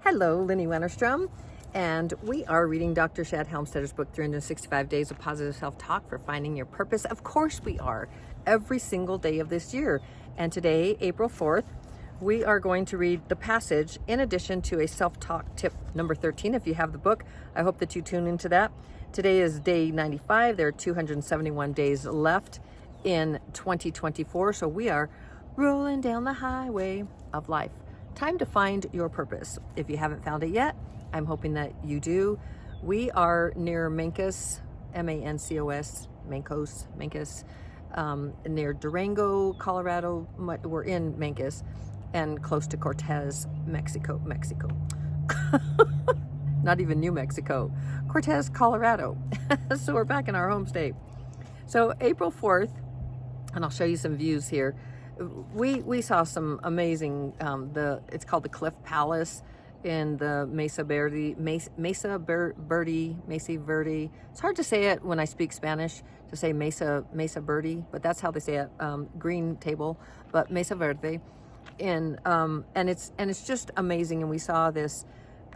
Hello, Linny Wennerstrom, and we are reading Dr. Shad Helmstedter's book, 365 Days of Positive Self-Talk for Finding Your Purpose. Of course we are, every single day of this year. And today, April 4th, we are going to read the passage in addition to a self-talk tip number 13. If you have the book, I hope that you tune into that. Today is day 95. There are 271 days left in 2024, so we are rolling down the highway of life. Time to find your purpose. If you haven't found it yet, I'm hoping that you do. We are near Mancos, M-A-N-C-O-S, Mancos, near Durango, Colorado. We're in Mancos and close to Cortez, Mexico. Not even New Mexico, Cortez, Colorado. So we're back in our home state. So April 4th, and I'll show you some views here. We saw some amazing, it's called the Cliff Palace in the Mesa Verde. It's hard to say it when I speak Spanish, to say Mesa Verde, but that's how they say it, green table, but Mesa Verde. And it's just amazing. And we saw this,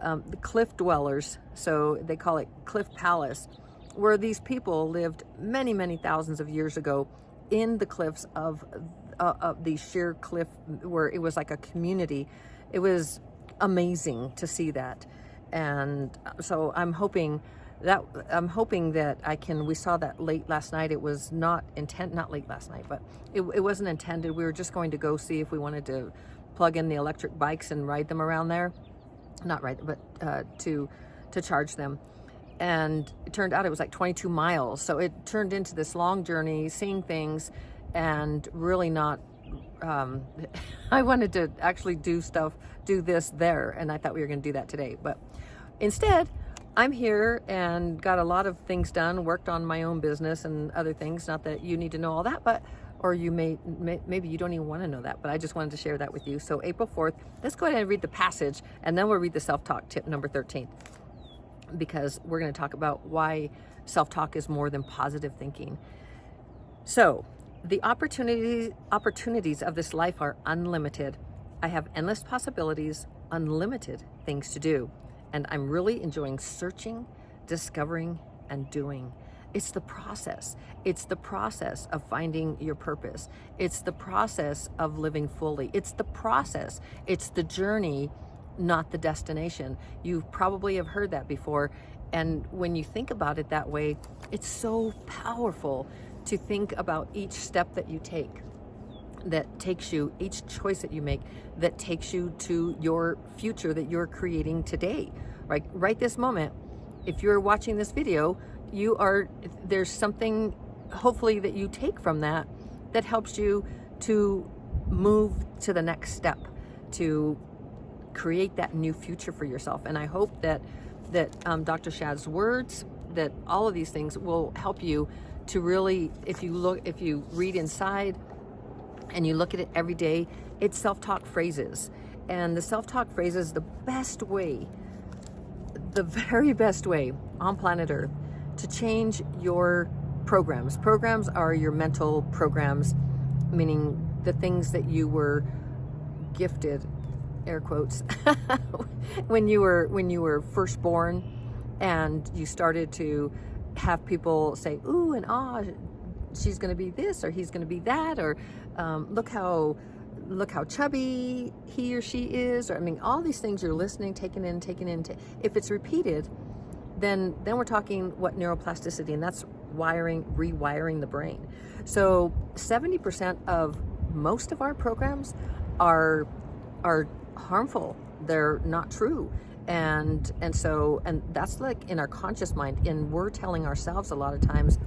the cliff dwellers, so they call it Cliff Palace, where these people lived many, many thousands of years ago in the cliffs of the sheer cliff, where it was like a community. It was amazing to see that. And so I'm hoping that we saw that late last night. It was not late last night, but it wasn't intended. We were just going to go see if we wanted to plug in the electric bikes and ride them around there. Not ride, but to charge them. And it turned out it was like 22 miles. So it turned into this long journey, seeing things, and really not, I wanted to actually do this there, and I thought we were going to do that today. But instead, I'm here and got a lot of things done, worked on my own business and other things. Not that you need to know all that, but, or you maybe you don't even want to know that, but I just wanted to share that with you. So April 4th, let's go ahead and read the passage, and then we'll read the self-talk tip number 13. Because we're going to talk about why self-talk is more than positive thinking. So, the opportunities of this life are unlimited. I have endless possibilities, unlimited things to do, and I'm really enjoying searching, discovering, and doing. It's the process. It's the process of finding your purpose. It's the process of living fully. It's the process. It's the journey, not the destination. You probably have heard that before. And when you think about it that way, it's so powerful to think about each step that you take, that takes you, each choice that you make, that takes you to your future that you're creating today. Right this moment, if you're watching this video, there's something hopefully that you take from that helps you to move to the next step, to create that new future for yourself. And I hope that Dr. Shad's words, that all of these things will help you to really, if you read inside and you look at it every day, it's self-talk phrases. And the self-talk phrases, the very best way on planet Earth to change your programs. Programs are your mental programs, meaning the things that you were gifted, air quotes, when you were first born, and you started to have people say ooh and ah, she's going to be this or he's going to be that, or look how chubby he or she is, or I mean all these things you're listening, taking in. If it's repeated, then we're talking what neuroplasticity, and that's rewiring the brain. So 70% of most of our programs are harmful. They're not true. And that's like in our conscious mind, and we're telling ourselves a lot of times,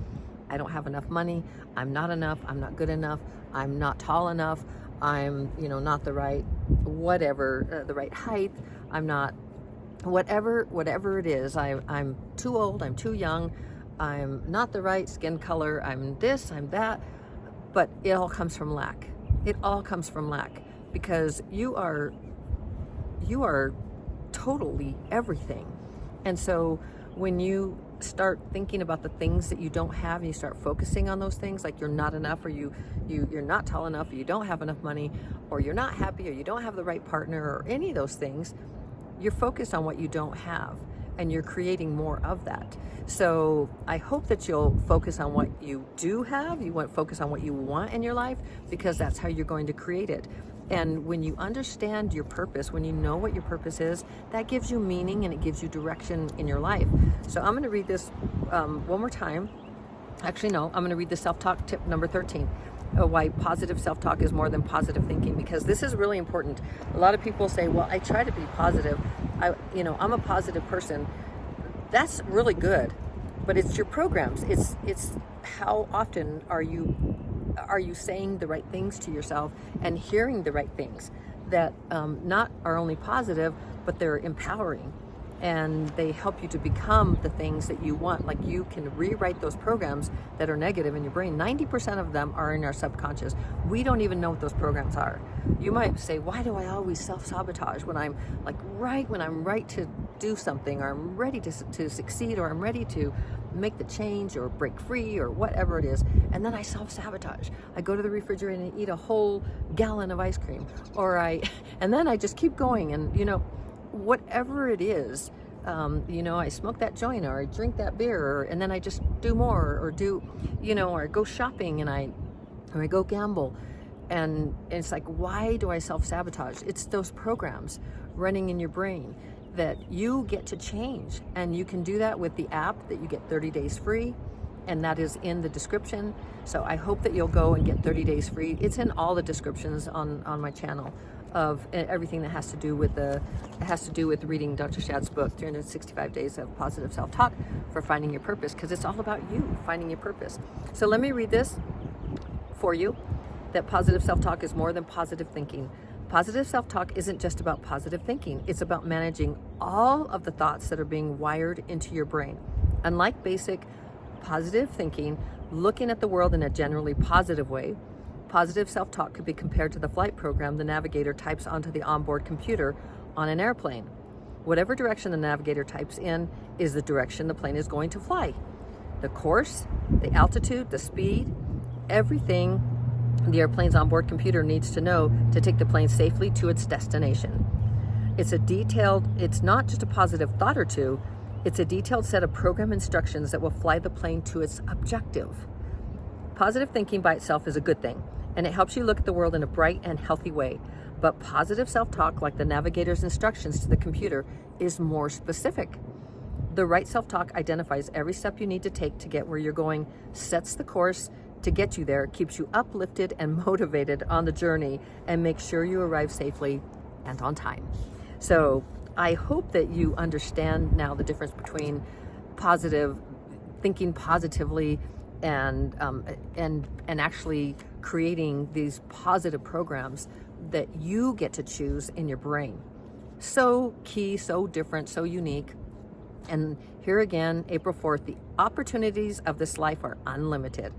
I don't have enough money, I'm not enough, I'm not good enough, I'm not tall enough, I'm not the right whatever, the right height, I'm not whatever it is, I'm too old, I'm too young, I'm not the right skin color, I'm this, I'm that. But it all comes from lack. It all comes from lack, because you are totally everything. And so when you start thinking about the things that you don't have, and you start focusing on those things, like you're not enough, or you're not tall enough, or you don't have enough money, or you're not happy, or you don't have the right partner, or any of those things, you're focused on what you don't have, and you're creating more of that. So I hope that you'll focus on what you do have. You want to focus on what you want in your life, because that's how you're going to create it. And when you understand your purpose, when you know what your purpose is, that gives you meaning and it gives you direction in your life. So I'm going to read this one more time. Actually, no, I'm going to read the self-talk tip number 13. Why positive self-talk is more than positive thinking, because this is really important. A lot of people say, well, I try to be positive. I'm a positive person. That's really good, but it's your programs. It's how often are you saying the right things to yourself and hearing the right things that not are only positive, but they're empowering. And they help you to become the things that you want. Like, you can rewrite those programs that are negative in your brain. 90% of them are in our subconscious. We don't even know what those programs are. You might say, why do I always self-sabotage when I'm right to do something, or I'm ready to succeed, or I'm ready to make the change or break free or whatever it is, and then I self-sabotage. I go to the refrigerator and eat a whole gallon of ice cream, and then I just keep going, and whatever it is, I smoke that joint, or I drink that beer, and then I just do more, or or I go shopping, or I go gamble. And it's like, why do I self-sabotage? It's those programs running in your brain that you get to change. And you can do that with the app that you get 30 days free, and that is in the description. So I hope that you'll go and get 30 days free. It's in all the descriptions on my channel of everything that has to do with reading Dr. Shad's book, 365 Days of Positive Self-Talk for Finding Your Purpose, because it's all about you finding your purpose. So let me read this for you, that positive self-talk is more than positive thinking. Positive self-talk isn't just about positive thinking. It's about managing all of the thoughts that are being wired into your brain. Unlike basic positive thinking, looking at the world in a generally positive way, positive self-talk could be compared to the flight program the navigator types onto the onboard computer on an airplane. Whatever direction the navigator types in is the direction the plane is going to fly. The course, the altitude, the speed, everything the airplane's onboard computer needs to know to take the plane safely to its destination. It's not just a positive thought or two, it's a detailed set of program instructions that will fly the plane to its objective. Positive thinking by itself is a good thing, and it helps you look at the world in a bright and healthy way. But positive self-talk, like the navigator's instructions to the computer, is more specific. The right self-talk identifies every step you need to take to get where you're going, sets the course to get you there, keeps you uplifted and motivated on the journey, and makes sure you arrive safely and on time. So I hope that you understand now the difference between positive thinking positively and actually creating these positive programs that you get to choose in your brain. So key, so different, so unique. And here again, April 4th, the opportunities of this life are unlimited.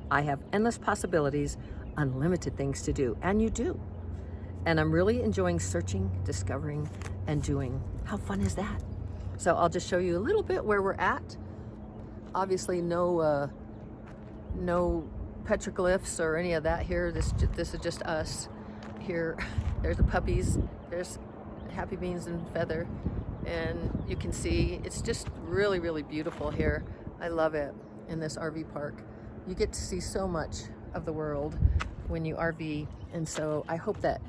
I have endless possibilities, unlimited things to do, and you do. And I'm really enjoying searching, discovering, and doing. How fun is that? So I'll just show you a little bit where we're at. Obviously no petroglyphs or any of that here. This is just us here. There's the puppies, there's Happy Beans and Feather, and you can see it's just really, really beautiful here. I love it in this RV park. You get to see so much of the world when you RV, and so I hope that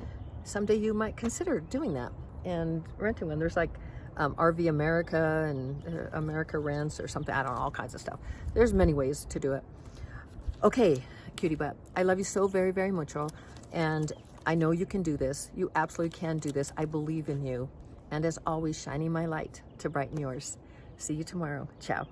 someday you might consider doing that and renting one. There's like RV America and America Rents or something. I don't know, all kinds of stuff. There's many ways to do it. Okay, cutie butt, I love you so very, very much, and I know you can do this. You absolutely can do this. I believe in you. And as always, shining my light to brighten yours. See you tomorrow. Ciao.